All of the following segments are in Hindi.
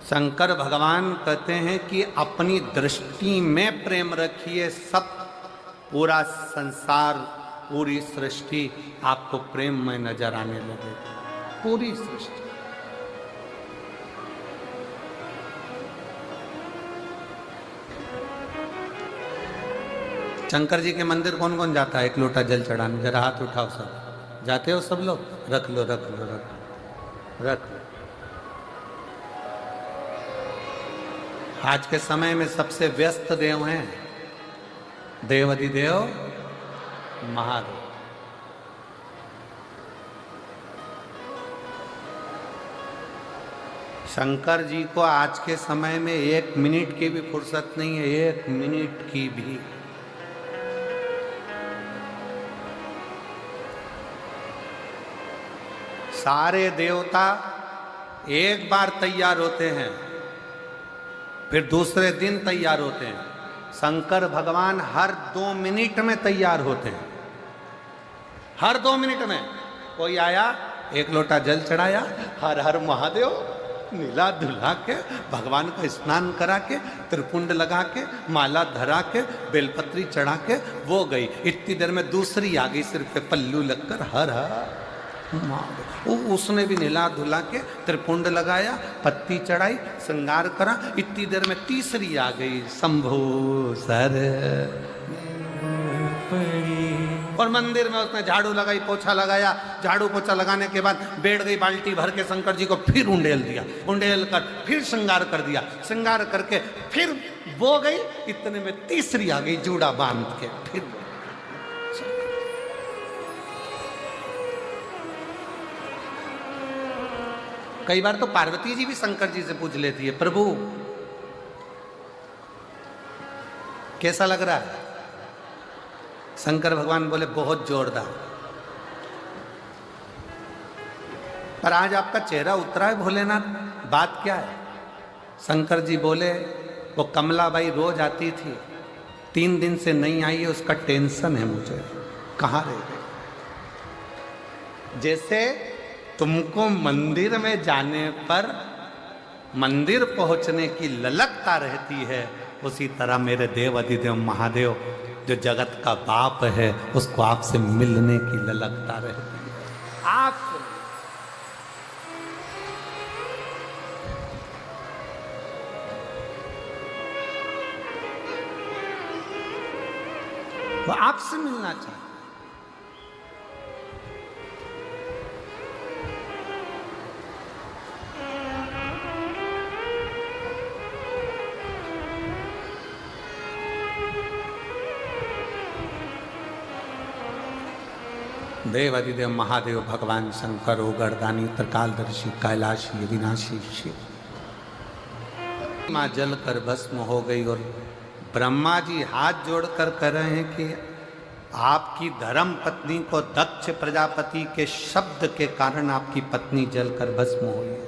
शंकर भगवान कहते हैं कि अपनी दृष्टि में प्रेम रखिए, सब पूरा संसार, पूरी सृष्टि आपको प्रेम में नजर आने लगे, पूरी सृष्टि। शंकर जी के मंदिर कौन कौन जाता है एक लोटा जल चढ़ाने? जरा हाथ उठाओ सब। जाते हो सब लोग? रख लो रख लो रख लो रख लो। आज के समय में सबसे व्यस्त देव हैं देव अधिदेव महादेव। शंकर जी को आज के समय में 1 मिनट की भी फुर्सत नहीं है, 1 मिनट की भी। सारे देवता एक बार तैयार होते हैं, फिर दूसरे दिन तैयार होते हैं। शंकर भगवान हर 2 मिनट में तैयार होते हैं, हर 2 मिनट में। कोई आया, एक लोटा जल चढ़ाया, हर हर महादेव, नीला धुला के, भगवान का स्नान करा के, त्रिपुंड लगा के, माला धरा के, बेलपत्री चढ़ा के वो गई। इतनी देर में दूसरी आ गई, सिर पे पल्लू लगकर हर हर महादेव। उसने भी नीला धुला के, त्रिपुंड लगाया, पत्ती चढ़ाई, श्रृंगार करा। इतनी देर में तीसरी आ गई, शंभो सर। और मंदिर में उसने झाड़ू लगाई, पोछा लगाया। झाड़ू पोछा लगाने के बाद बैठ गई बाल्टी भर के, शंकर जी को फिर उंडेल दिया, उंडेल कर फिर श्रृंगार कर दिया, श्रृंगार करके फिर वो गई। इतने में तीसरी आ गई, जूड़ा बांध के फिर। कई बार तो पार्वती जी भी शंकर जी से पूछ लेती है, प्रभु कैसा लग रहा है? शंकर भगवान बोले, बहुत जोरदार। पर आज आपका चेहरा उतरा है भोलेनाथ, बात क्या है? शंकर जी बोले, वो कमलाबाई रोज आती थी, 3 दिन से नहीं आई है, उसका टेंशन है मुझे, कहाँ रह गई? जैसे तुमको मंदिर में जाने पर मंदिर पहुंचने की ललकता रहती है, उसी तरह मेरे देव अधिदेव महादेव जो जगत का बाप है, उसको आपसे मिलने की ललकता रहती है। आपसे वो आपसे मिलना चाहिए। देव अधिदेव महादेव भगवान शंकर ओगरदानी त्रिकालदर्शी कैलाशी अविनाशी शिव। माँ जल कर भस्म हो गई और ब्रह्मा जी हाथ जोड़कर कह रहे हैं कि आपकी धर्म पत्नी को दक्ष प्रजापति के शब्द के कारण आपकी पत्नी जलकर भस्म हुई है।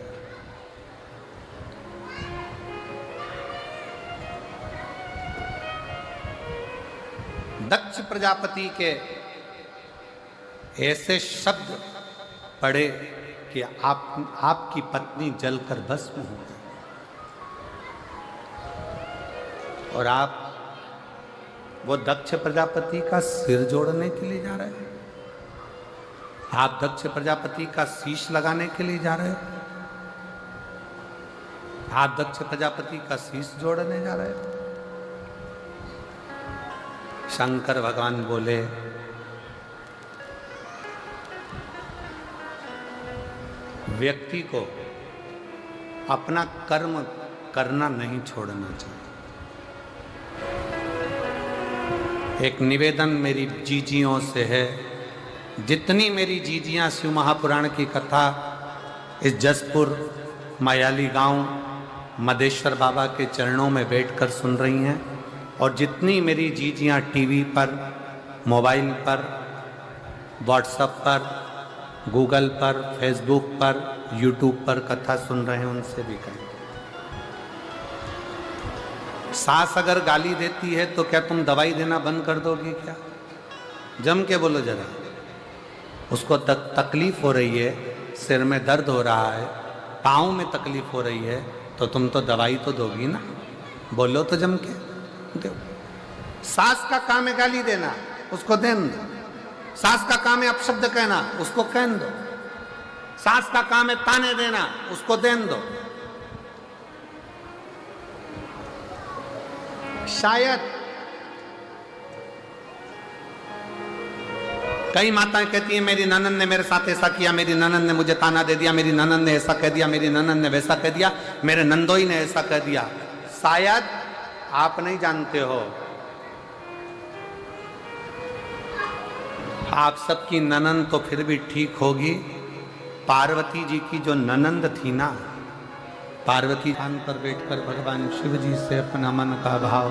दक्ष प्रजापति के ऐसे शब्द पढ़े कि आपकी पत्नी जलकर भस्म हो गई, और आप वो दक्ष प्रजापति का सिर जोड़ने के लिए जा रहे हैं, आप दक्ष प्रजापति का शीश लगाने के लिए जा रहे हैं, आप दक्ष प्रजापति का शीश जोड़ने जा रहे हैं। शंकर भगवान बोले, व्यक्ति को अपना कर्म करना नहीं छोड़ना चाहिए। एक निवेदन मेरी जीजियों से है, जितनी मेरी जीजियां शिव महापुराण की कथा इस जसपुर मायाली गांव मदेश्वर बाबा के चरणों में बैठकर सुन रही हैं, और जितनी मेरी जीजियां टीवी पर, मोबाइल पर, व्हाट्सएप पर, गूगल पर, फेसबुक पर, यूट्यूब पर कथा सुन रहे हैं, उनसे भी कहें, सास अगर गाली देती है तो क्या तुम दवाई देना बंद कर दोगी क्या? जम के बोलो जरा। उसको तकलीफ हो रही है, सिर में दर्द हो रहा है, पाँव में तकलीफ हो रही है, तो तुम तो दवाई तो दोगी ना, बोलो तो जम के दो। सास का काम है गाली देना, उसको देन दो। सास का काम है अपशब्द कहना, उसको कहन दो। सास का काम है ताने देना, उसको देन दो। शायद कई माताएं कहती हैं मेरी ननंद ने मेरे साथ ऐसा किया, मेरी ननंद ने मुझे ताना दे दिया, मेरी ननंद ने ऐसा कह दिया, मेरी ननंद ने वैसा कह दिया, मेरे नंदोई ने ऐसा कह दिया। शायद आप नहीं जानते हो, आप सबकी ननंद तो फिर भी ठीक होगी। पार्वती जी की जो ननंद थी ना, पार्वती स्थान पर बैठकर भगवान शिव जी से अपना मन का भाव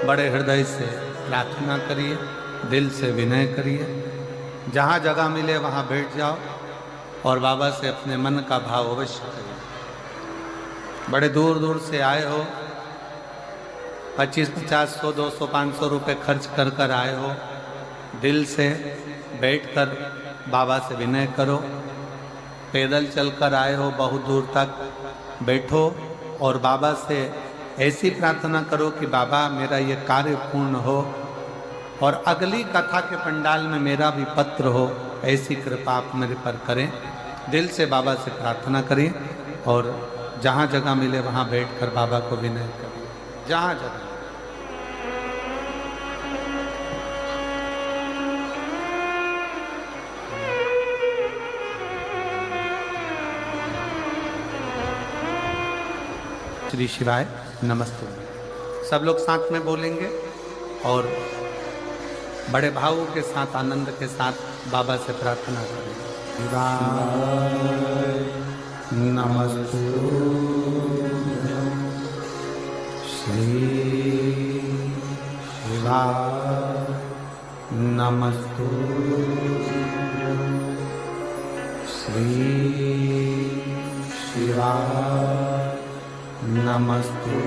बड़े हृदय से प्रार्थना करिए, दिल से विनय करिए। जहाँ जगह मिले वहाँ बैठ जाओ और बाबा से अपने मन का भाव अवश्य करिए। बड़े दूर दूर से आए हो, 25, 50, 100, 200, 500 रुपये खर्च कर कर आए हो, दिल से बैठकर बाबा से विनय करो। पैदल चलकर आए हो बहुत दूर तक, बैठो और बाबा से ऐसी प्रार्थना करो कि बाबा मेरा ये कार्य पूर्ण हो और अगली कथा के पंडाल में मेरा भी पत्र हो, ऐसी कृपा आप मेरे पर करें। दिल से बाबा से प्रार्थना करें और जहाँ जगह मिले वहाँ बैठकर बाबा को विनय करें, जहाँ जगह। श्री शिवाय नमस्ते। सब लोग साथ में बोलेंगे और बड़े भाव के साथ, आनंद के साथ बाबा से प्रार्थना करेंगे। शिवाय नमस्ते। श्री शिवाय नमस्ते। श्री शिवाय नमस्ते।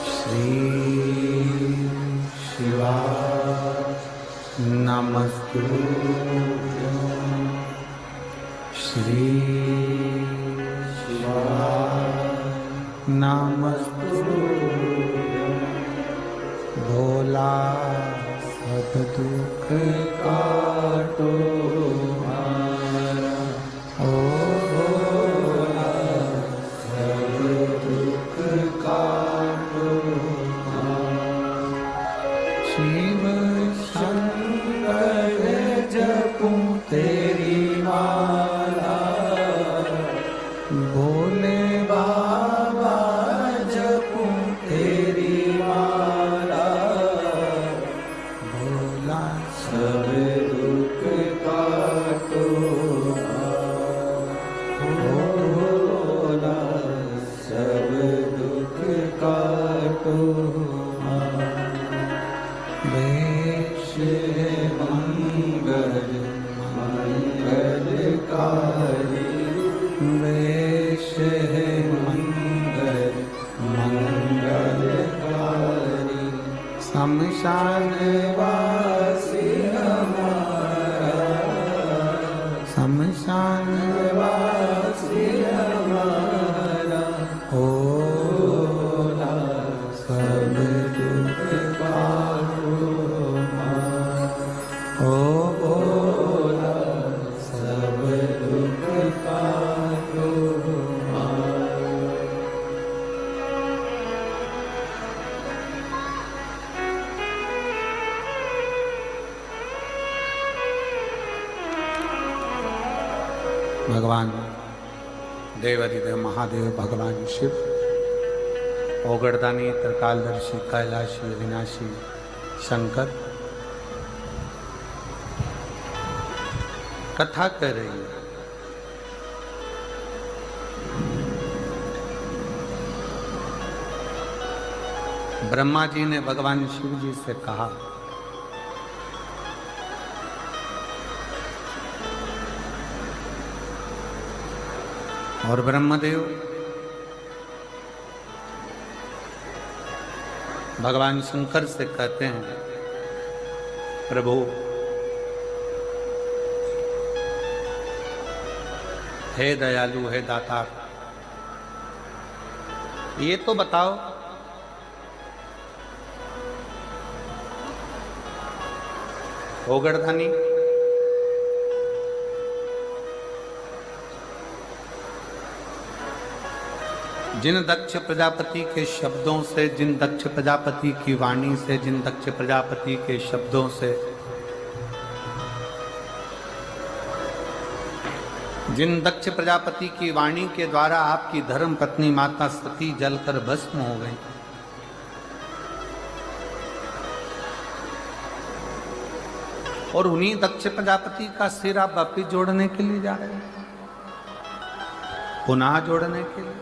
श्री शिवाय नमस्ते। श्री शिवाय नमस्ते। भोला सब दुख काटो हमारा, ओ भोला सब दुख काटो हमारा। शिव शंकर जपूं तेरी माला, भोले बाबा जपूं तेरी माला, भोला सब दुख काटो भोला सब दुख काटो। वेश मंगल मंगलकारी, वेश मंगल मंगलकारी। शमशान वासी हमारा, शमशान वासी हमारा, भोला सब दुख काटो हमारा, ओ भोला सब दुख काटो हमारा। भगवान देवाधिदेव महादेव भगवान शिव, ओगड़दानी त्रिकालदर्शी कैलाशी अविनाशी शंकर कथा कह रही है। ब्रह्मा जी ने भगवान शिव जी से कहा, और ब्रह्मदेव भगवान शंकर से कहते हैं, प्रभु हे दयालु, हे दाता, ये तो बताओ हो गर्दानी, जिन दक्ष प्रजापति के शब्दों से, जिन दक्ष प्रजापति की वाणी से, जिन दक्ष प्रजापति के शब्दों से, जिन दक्ष प्रजापति की वाणी के द्वारा आपकी धर्म पत्नी माता सती जलकर भस्म हो गई, और उन्हीं दक्ष प्रजापति का सिर आप वापिस जोड़ने के लिए जा रहे हैं, पुनः जोड़ने के लिए।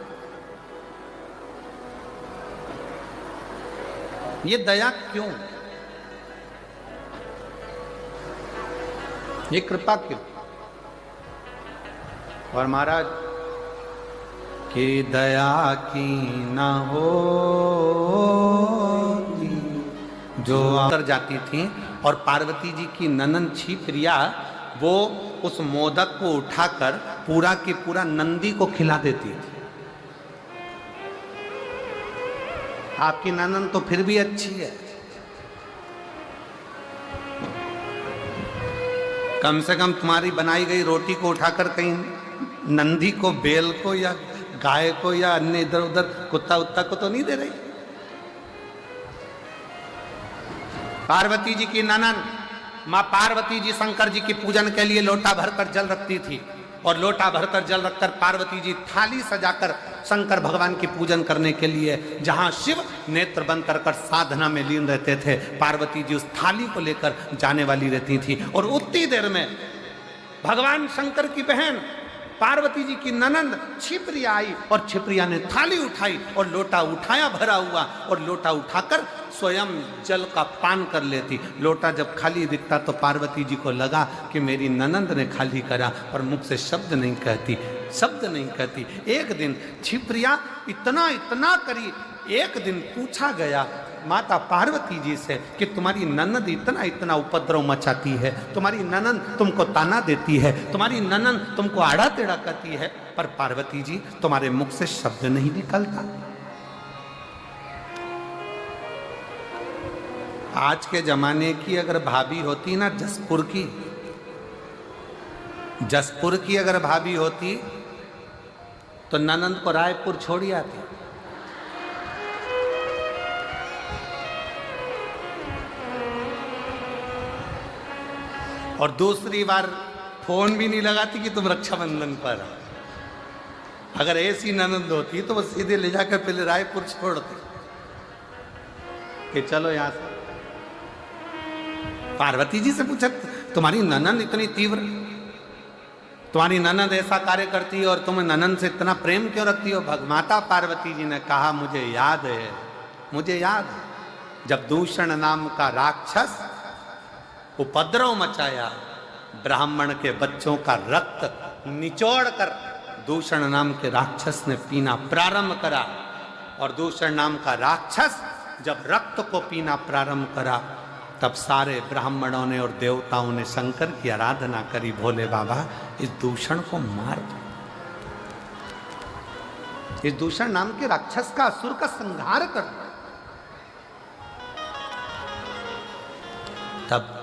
ये दया क्यों, ये कृपा क्यों? और महाराज कि दया की न हो जो अंतर जाती थी, और पार्वती जी की ननन छिप्रिया वो उस मोदक को उठाकर पूरा की पूरा नंदी को खिला देती थी। आपकी ननन तो फिर भी अच्छी है, कम से कम तुम्हारी बनाई गई रोटी को उठाकर कहीं नंदी को, बेल को या गाय को या अन्य इधर उधर कुत्ता उत्ता को तो नहीं दे रही। पार्वती जी की ननन माँ पार्वती जी शंकर जी की पूजन के लिए लोटा भरकर जल रखती थी, और लोटा भरकर जल रखकर पार्वती जी थाली सजाकर शंकर भगवान की पूजन करने के लिए, जहां शिव नेत्र बंद कर कर साधना में लीन रहते थे, पार्वती जी उस थाली को लेकर जाने वाली रहती थी। और उतनी देर में भगवान शंकर की बहन पार्वती जी की ननंद छिप्रिया आई, और छिप्रिया ने थाली उठाई और लोटा उठाया भरा हुआ, और लोटा उठाकर स्वयं जल का पान कर लेती। लोटा जब खाली दिखता तो पार्वती जी को लगा कि मेरी ननंद ने खाली करा, पर मुख से शब्द नहीं कहती, शब्द नहीं कहती। एक दिन छिप्रिया इतना इतना करी, एक दिन पूछा गया माता पार्वती जी से कि तुम्हारी ननंद इतना इतना उपद्रव मचाती है, तुम्हारी ननंद तुमको ताना देती है, तुम्हारी ननंद तुमको आड़ा टेढ़ा करती है, पर पार्वती जी तुम्हारे मुख से शब्द नहीं निकलता। आज के जमाने की अगर भाभी होती ना, जसपुर की अगर भाभी होती तो ननंद को रायपुर छोड़ी आती। और दूसरी बार फोन भी नहीं लगाती कि तुम रक्षाबंधन पर। अगर ऐसी ननंद होती तो वो सीधे ले जाकर पहले रायपुर छोड़ती कि चलो यहां से। पार्वती जी से पूछा तुम्हारी ननंद इतनी तीव्र, तुम्हारी ननंद ऐसा कार्य करती है और तुम ननंद से इतना प्रेम क्यों रखती हो? माता पार्वती जी ने कहा मुझे याद है, मुझे याद है जब दूषण नाम का राक्षस उपद्रव मचाया, ब्राह्मण के बच्चों का रक्त निचोड़कर दूषण नाम के राक्षस ने पीना प्रारंभ करा। और दूषण नाम का राक्षस जब रक्त को पीना प्रारंभ करा, तब सारे ब्राह्मणों ने और देवताओं ने शंकर की आराधना करी, भोले बाबा इस दूषण को मार दो, इस दूषण नाम के राक्षस का, असुर का संहार कर दो। तब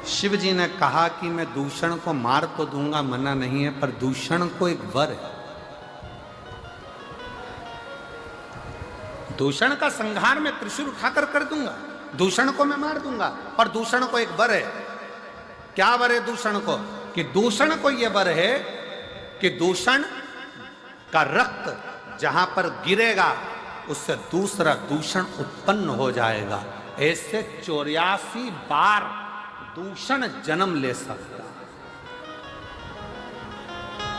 शिव जी ने कहा कि मैं दूषण को मार तो दूंगा, मना नहीं है, पर दूषण को एक वर है, दूषण का संहार मैं त्रिशूल उठाकर कर दूंगा, दूषण को मैं मार दूंगा। और दूषण को एक वर है। क्या वर है दूषण को? कि दूषण को यह वर है कि दूषण का रक्त जहां पर गिरेगा उससे दूसरा दूषण उत्पन्न हो जाएगा। ऐसे 84 बार दूषण जन्म ले सकता,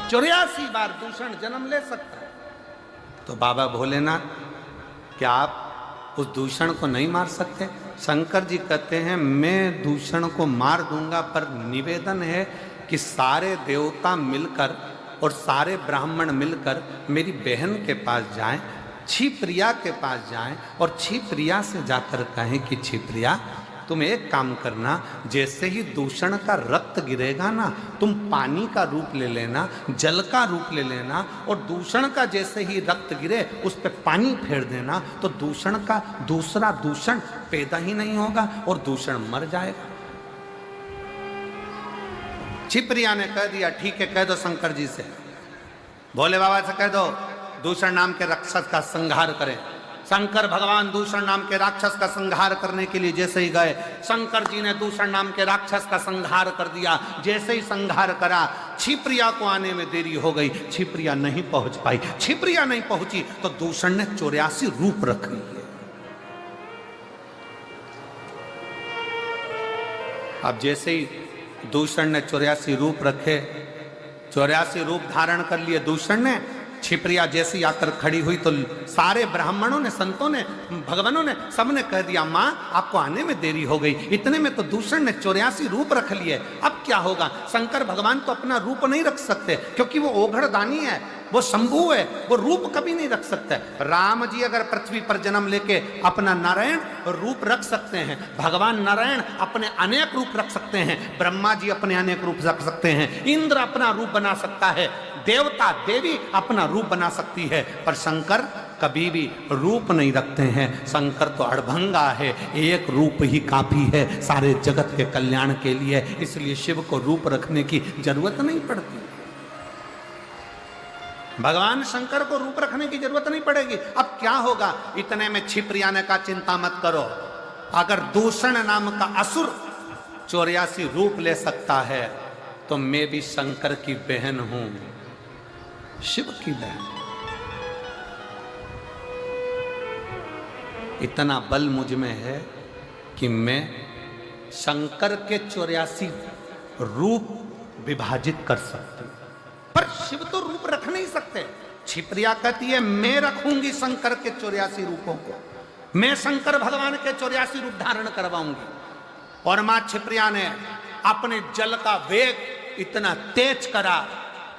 84 बार दूषण जन्म ले सकता। तो बाबा भोलेनाथ क्या आप उस दूषण को नहीं मार सकते? शंकर जी कहते हैं मैं दूषण को मार दूंगा, पर निवेदन है कि सारे देवता मिलकर और सारे ब्राह्मण मिलकर मेरी बहन के पास जाएं, छिप्रिया के पास जाएं, और छिप्रिया से जाकर कहें कि छिप्रिया तुम एक काम करना, जैसे ही दूषण का रक्त गिरेगा ना, तुम पानी का रूप ले लेना, जल का रूप ले लेना, और दूषण का जैसे ही रक्त गिरे उस पर पानी फेर देना, तो दूषण का दूसरा दूषण पैदा ही नहीं होगा और दूषण मर जाएगा। छिपरिया ने कह दिया, ठीक है, कह दो शंकर जी से, भोले बाबा से कह दो दूषण नाम के राक्षस का संहार करें। शंकर भगवान दूषण नाम के राक्षस का संहार करने के लिए जैसे ही गए, शंकर जी ने दूषण नाम के राक्षस का संहार कर दिया। जैसे ही संहार करा, छिपरिया को आने में देरी हो गई, छिपरिया नहीं पहुंच पाई। छिपरिया नहीं पहुंची तो दूषण ने 84 रूप रख लिए। अब जैसे ही दूषण ने 84 रूप रखे, 84 रूप धारण कर लिए दूषण ने, छिपरिया जैसी आकर खड़ी हुई तो सारे ब्राह्मणों ने, संतों ने, भगवानों ने, सबने कह दिया, माँ आपको आने में देरी हो गई। इतने में तो दूषण ने 84 रूप रख लिए। अब क्या होगा? शंकर भगवान तो अपना रूप नहीं रख सकते, क्योंकि वो ओघड़दानी है, वो शंभु है, वो रूप कभी नहीं रख सकते। राम जी अगर पृथ्वी पर जन्म लेके अपना नारायण रूप रख सकते हैं, भगवान नारायण अपने अनेक रूप रख सकते हैं, ब्रह्मा जी अपने अनेक रूप रख सकते हैं, इंद्र अपना रूप बना सकता है, देवता देवी अपना रूप बना सकती है, पर शंकर कभी भी रूप नहीं रखते हैं। शंकर तो अड़भंगा है, एक रूप ही काफी है सारे जगत के कल्याण के लिए, इसलिए शिव को रूप रखने की जरूरत नहीं पड़ती। भगवान शंकर को रूप रखने की जरूरत नहीं पड़ेगी। अब क्या होगा? इतने में छिपरिया ने कहा, चिंता मत करो, अगर दूषण नाम का असुर 84 रूप ले सकता है तो मैं भी शंकर की बहन हूं, शिव की बहन। इतना बल मुझ में है कि मैं शंकर के 84 रूप विभाजित कर सकती हूं, पर शिव तो रूप रख नहीं सकते। छिपरिया कहती है, मैं रखूंगी शंकर के 84 रूपों को, मैं शंकर भगवान के 84 रूप धारण करवाऊंगी। और मां छिपरिया ने अपने जल का वेग इतना तेज करा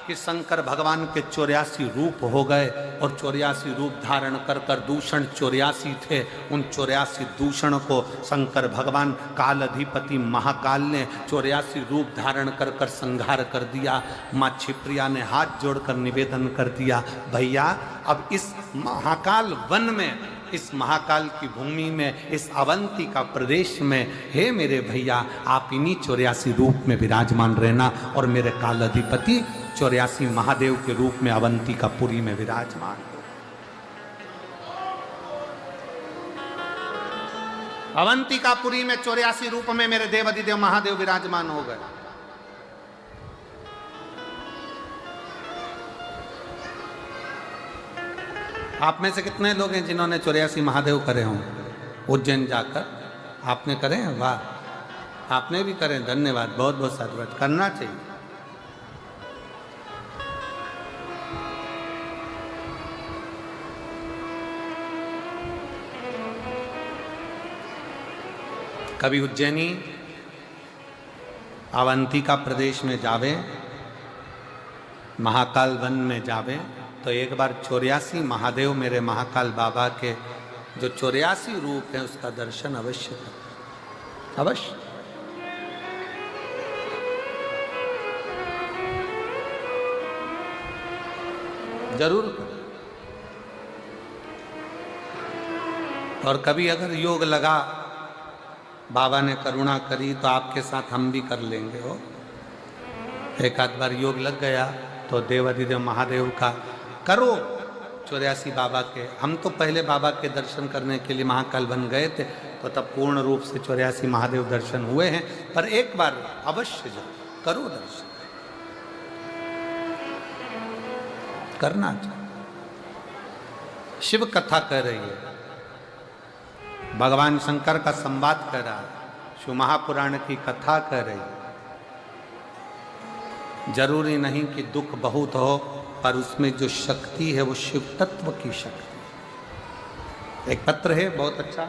कि शंकर भगवान के 84 रूप हो गए, और 84 रूप धारण कर कर, दूषण 84 थे, उन 84 दूषण को शंकर भगवान काल अधिपति महाकाल ने 84 रूप धारण कर कर संहार कर दिया। माँ छिपरिया ने हाथ जोड़कर निवेदन कर दिया, भैया अब इस महाकाल वन में, इस महाकाल की भूमि में, इस अवंती का प्रदेश में, हे मेरे भैया आप इन्हीं 84 रूप में विराजमान रहना, और मेरे काल अधिपति 84 महादेव के रूप में अवंती का पुरी में विराजमान हो। अवंती का पुरी में 84 रूप में मेरे देव अधिदेव महादेव विराजमान हो गए। आप में से कितने लोग हैं जिन्होंने 84 महादेव करे हों उज्जैन जाकर? आपने करे हैं? वाह, आपने भी करे, धन्यवाद, बहुत बहुत साधुवाद, करना चाहिए। कभी उज्जैनी अवंतिका प्रदेश में जावे, महाकाल वन में जावे, तो एक बार 84 महादेव मेरे महाकाल बाबा के जो 84 रूप हैं उसका दर्शन अवश्य करें, अवश्य। जरूर करें। और कभी अगर योग लगा, बाबा ने करुणा करी, तो आपके साथ हम भी कर लेंगे। हो एक आध बार योग लग गया तो देवाधिदेव महादेव का करो, 84 बाबा के। हम तो पहले बाबा के दर्शन करने के लिए महाकाल वन गए थे, तो तब पूर्ण रूप से 84 महादेव दर्शन हुए हैं, पर एक बार अवश्य जाओ, करो दर्शन, करना चाहिए। शिव कथा कह रही है, भगवान शंकर का संवाद कर रहा है, शिव महापुराण की कथा कह रही है। जरूरी नहीं कि दुख बहुत हो, पर उसमें जो शक्ति है वो शिव तत्व की शक्ति। एक पत्र है बहुत अच्छा,